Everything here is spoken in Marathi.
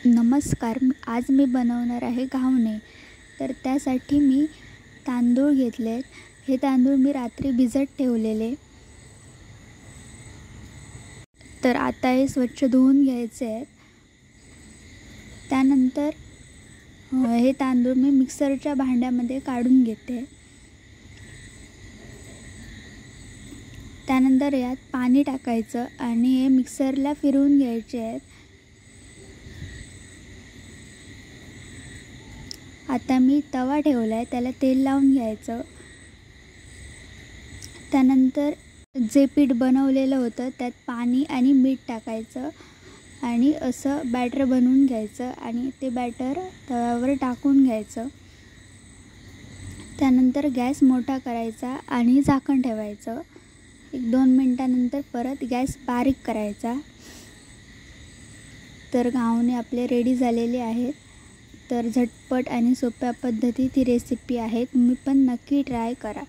नमस्कार. आज मी बनवणार आहे घावणे. तर त्यासाठी मी तांदूळ घेतले. हे तांदूळ मी रात्री भिजत ठेवलेले. तर आता हे स्वच्छ धुवून घ्यायचे आहेत. त्यानंतर हे तांदूळ मी मिक्सरच्या भांड्यामध्ये काढून घेते. त्यानंतर यात पाणी टाकायचं आणि हे मिक्सरला फिरवून घ्यायचे आहेत. आता मी तवा ठेवला आहे, त्याला तेल लावून घ्यायचं. त्यानंतर जे पीठ बनवलेलं होतं त्यात पाणी आणि मीठ टाकायचं आणि असं बॅटर बनवून घ्यायचं आणि ते बॅटर तव्यावर टाकून घ्यायचं. त्यानंतर गॅस मोठा करायचा आणि झाकण ठेवायचं. 1-2 मिनटानंतर परत गॅस बारीक करायचा. तर घावणे आपले रेडी झालेले आहेत. तर झटपट आणि सोप्या पद्धतीत ही रेसिपी आहे. तुम्ही पण नक्की ट्राय करा.